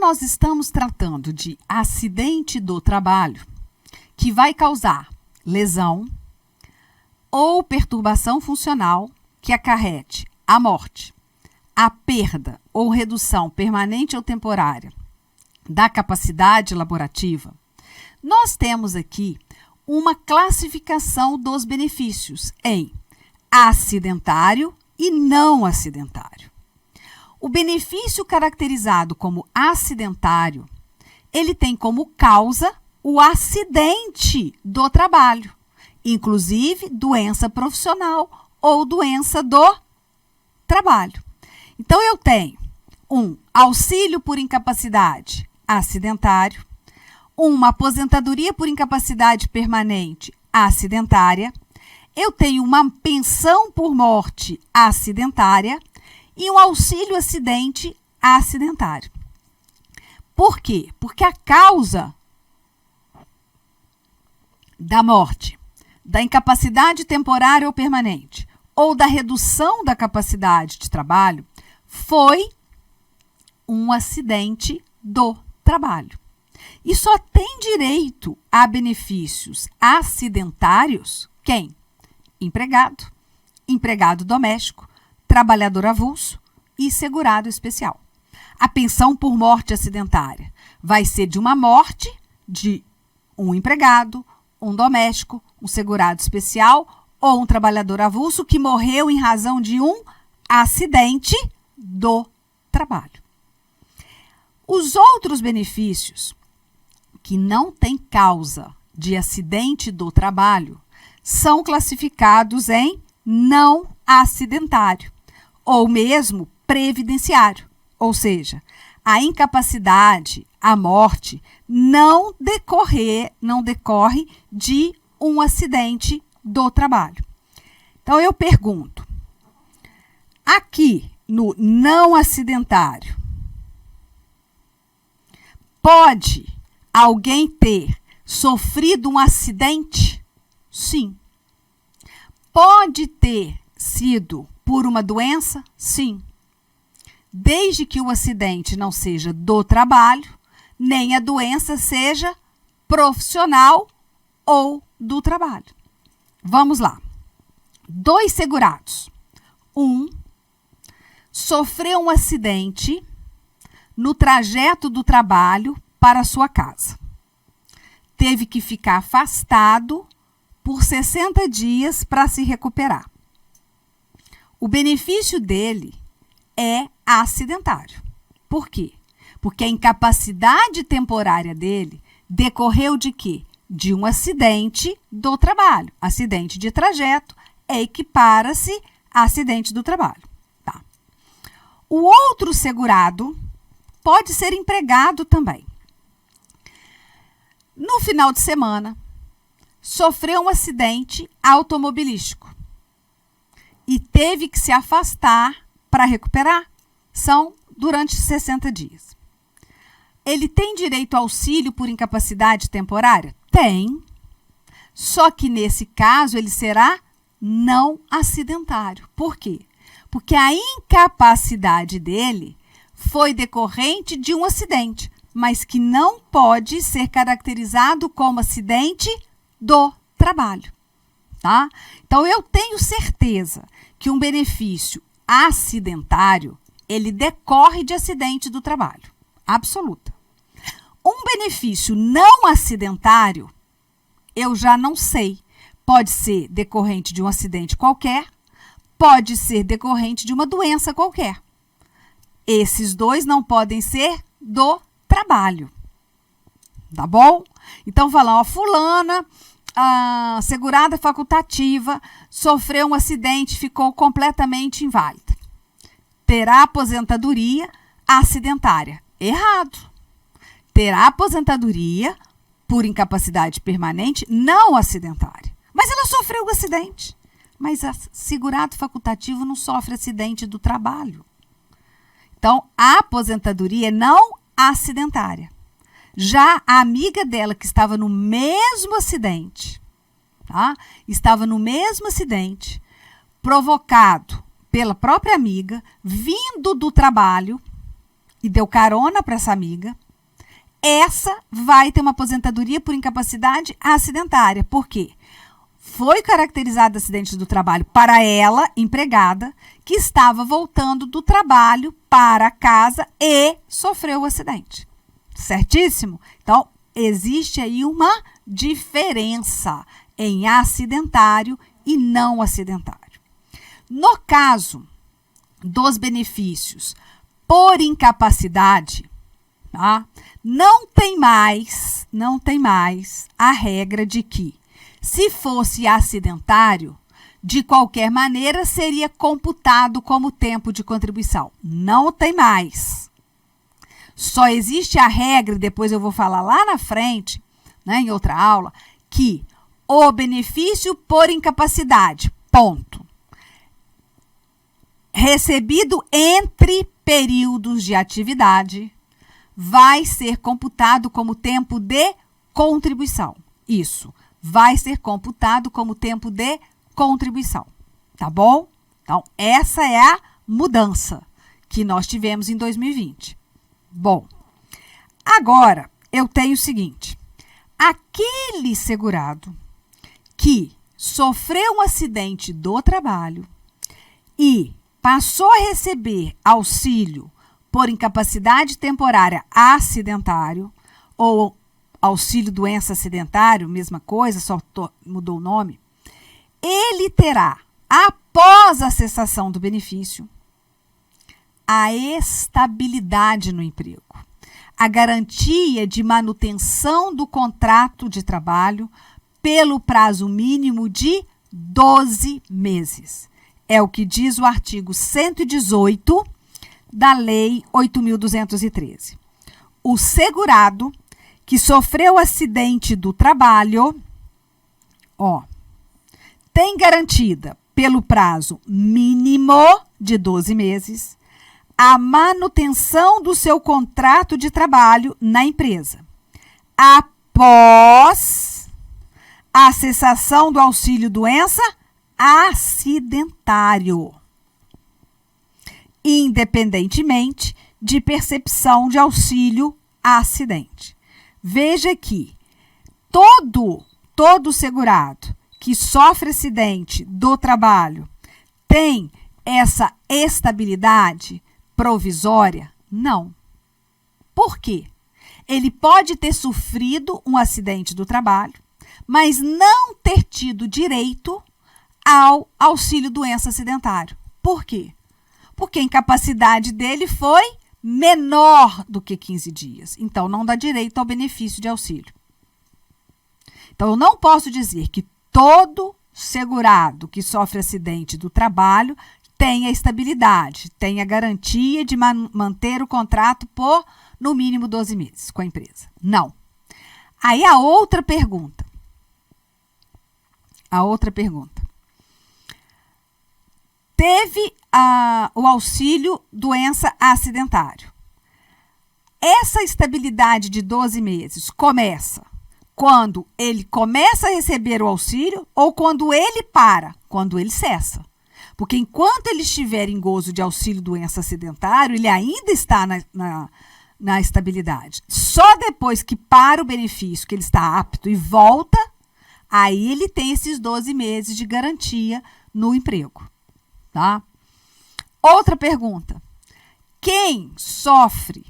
nós estamos tratando de acidente do trabalho, que vai causar lesão ou perturbação funcional que acarrete a morte, a perda ou redução permanente ou temporária da capacidade laborativa, nós temos aqui uma classificação dos benefícios em acidentário e não acidentário. O benefício caracterizado como acidentário, ele tem como causa o acidente do trabalho, inclusive doença profissional ou doença do trabalho. Então, eu tenho um auxílio por incapacidade acidentário, uma aposentadoria por incapacidade permanente acidentária, eu tenho uma pensão por morte acidentária e um auxílio acidente acidentário. Por quê? Porque a causa da morte, da incapacidade temporária ou permanente, ou da redução da capacidade de trabalho, foi um acidente do trabalho. E só tem direito a benefícios acidentários quem? Empregado, empregado doméstico, trabalhador avulso e segurado especial. A pensão por morte acidentária vai ser de uma morte de um empregado, um doméstico, um segurado especial ou um trabalhador avulso que morreu em razão de um acidente do trabalho. Os outros benefícios que não têm causa de acidente do trabalho são classificados em não acidentário ou mesmo previdenciário, ou seja, a incapacidade, a morte não decorre de um acidente do trabalho. Então, eu pergunto, aqui no não acidentário, pode alguém ter sofrido um acidente? Sim. Pode ter sido por uma doença? Sim. Desde que o acidente não seja do trabalho, nem a doença seja profissional ou do trabalho. Vamos lá. 2 segurados. Um sofreu um acidente no trajeto do trabalho para a sua casa. Teve que ficar afastado por 60 dias para se recuperar. O benefício dele é acidentário. Por quê? Porque a incapacidade temporária dele decorreu de quê? De um acidente do trabalho. Acidente de trajeto equipara-se a acidente do trabalho. Tá. O outro segurado pode ser empregado também. No final de semana, sofreu um acidente automobilístico e teve que se afastar para recuperar. São durante 60 dias. Ele tem direito ao auxílio por incapacidade temporária? Tem. Só que nesse caso ele será não acidentário. Por quê? Porque a incapacidade dele foi decorrente de um acidente, mas que não pode ser caracterizado como acidente do trabalho. Tá? Então, eu tenho certeza que um benefício acidentário, ele decorre de acidente do trabalho. Absoluta. Um benefício não acidentário, eu já não sei. Pode ser decorrente de um acidente qualquer, pode ser decorrente de uma doença qualquer. Esses 2 não podem ser do trabalho. Tá bom? Então, falar, ó, fulana, a segurada facultativa, sofreu um acidente, ficou completamente inválida. Terá aposentadoria acidentária. Errado. Terá aposentadoria por incapacidade permanente não acidentária. Mas ela sofreu um acidente. Mas a segurado facultativo não sofre acidente do trabalho. Então, a aposentadoria é não acidentária. Já a amiga dela, que estava no mesmo acidente, tá? Estava no mesmo acidente, provocado pela própria amiga, vindo do trabalho, e deu carona para essa amiga, essa vai ter uma aposentadoria por incapacidade acidentária. Por quê? Foi caracterizado acidente do trabalho para ela, empregada, que estava voltando do trabalho para casa e sofreu o acidente. Certíssimo? Então, existe aí uma diferença em acidentário e não acidentário. No caso dos benefícios por incapacidade, tá? Não tem mais a regra de que, se fosse acidentário, de qualquer maneira seria computado como tempo de contribuição. Não tem mais. Só existe a regra, depois eu vou falar lá na frente, né, em outra aula, que o benefício por incapacidade, ponto, recebido entre períodos de atividade, vai ser computado como tempo de contribuição. Isso, vai ser computado como tempo de contribuição. Tá bom? Então, essa é a mudança que nós tivemos em 2020. Bom, agora eu tenho o seguinte: aquele segurado que sofreu um acidente do trabalho e passou a receber auxílio por incapacidade temporária acidentário ou auxílio doença acidentário, mesma coisa, só mudou o nome, ele terá, após a cessação do benefício, a estabilidade no emprego, a garantia de manutenção do contrato de trabalho pelo prazo mínimo de 12 meses. É o que diz o artigo 118 da Lei 8.213. O segurado que sofreu acidente do trabalho, tem garantida pelo prazo mínimo de 12 meses a manutenção do seu contrato de trabalho na empresa, após a cessação do auxílio doença acidentário, independentemente de percepção de auxílio acidente. Veja que todo segurado que sofre acidente do trabalho tem essa estabilidade provisória? Não. Por quê? Ele pode ter sofrido um acidente do trabalho, mas não ter tido direito ao auxílio doença acidentário. Por quê? Porque a incapacidade dele foi menor do que 15 dias. Então, não dá direito ao benefício de auxílio. Então, eu não posso dizer que todo segurado que sofre acidente do trabalho tem a estabilidade, tem a garantia de manter o contrato por, no mínimo, 12 meses com a empresa. Não. Aí a outra pergunta. Teve o auxílio doença acidentário. Essa estabilidade de 12 meses começa quando ele começa a receber o auxílio ou quando ele para, quando ele cessa. Porque enquanto ele estiver em gozo de auxílio doença acidentário, ele ainda está na estabilidade. Só depois que para o benefício, que ele está apto e volta, aí ele tem esses 12 meses de garantia no emprego. Tá? Outra pergunta. Quem sofre,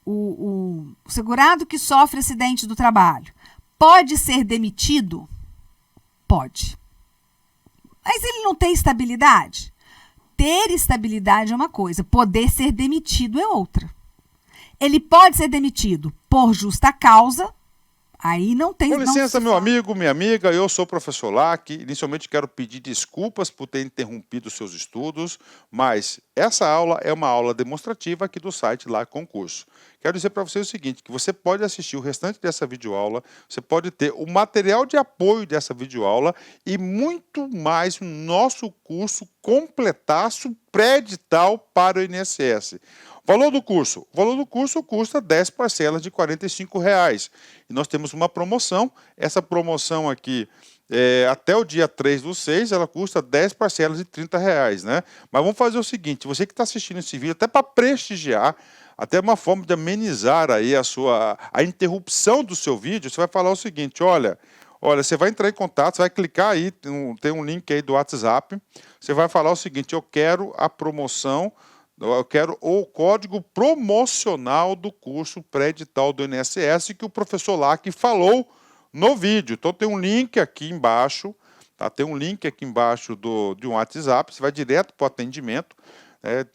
o segurado que sofre acidente do trabalho, pode ser demitido? Pode. Mas ele não tem estabilidade? Ter estabilidade é uma coisa, poder ser demitido é outra. Ele pode ser demitido por justa causa, aí não tem... Com licença, meu amigo, minha amiga, eu sou o professor Lac. Inicialmente quero pedir desculpas por ter interrompido os seus estudos, mas essa aula é uma aula demonstrativa aqui do site Lac Concurso. Quero dizer para você o seguinte, que você pode assistir o restante dessa videoaula, você pode ter o material de apoio dessa videoaula e muito mais no nosso curso completaço pré-edital para o INSS. Valor do curso? O valor do curso custa 10 parcelas de R$ 45,00. E nós temos uma promoção. Essa promoção aqui, até o dia 3/6, ela custa 10 parcelas de R$ 30,00, né? Mas vamos fazer o seguinte, você que está assistindo esse vídeo, até para prestigiar, até uma forma de amenizar aí a interrupção do seu vídeo. Você vai falar o seguinte: olha, você vai entrar em contato, você vai clicar aí, tem um link aí do WhatsApp, você vai falar o seguinte: eu quero a promoção, eu quero o código promocional do curso pré-edital do INSS que o professor Lac falou no vídeo. Então tem um link aqui embaixo, tá? Tem um link aqui embaixo de um WhatsApp, você vai direto para o atendimento.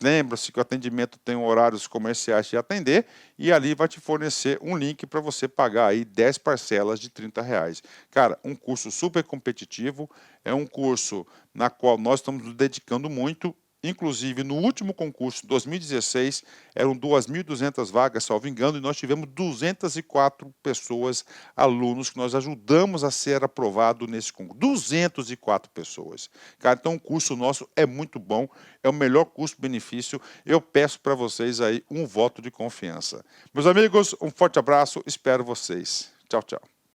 Lembra-se que o atendimento tem horários comerciais de atender e ali vai te fornecer um link para você pagar aí 10 parcelas de R$30. Cara, um curso super competitivo, é um curso na qual nós estamos nos dedicando muito. Inclusive, no último concurso, 2016, eram 2.200 vagas, salvo engano, e nós tivemos 204 pessoas, alunos, que nós ajudamos a ser aprovado nesse concurso. 204 pessoas. Cara, então o curso nosso é muito bom, é o melhor custo-benefício. Eu peço para vocês aí um voto de confiança. Meus amigos, um forte abraço, espero vocês. Tchau, tchau.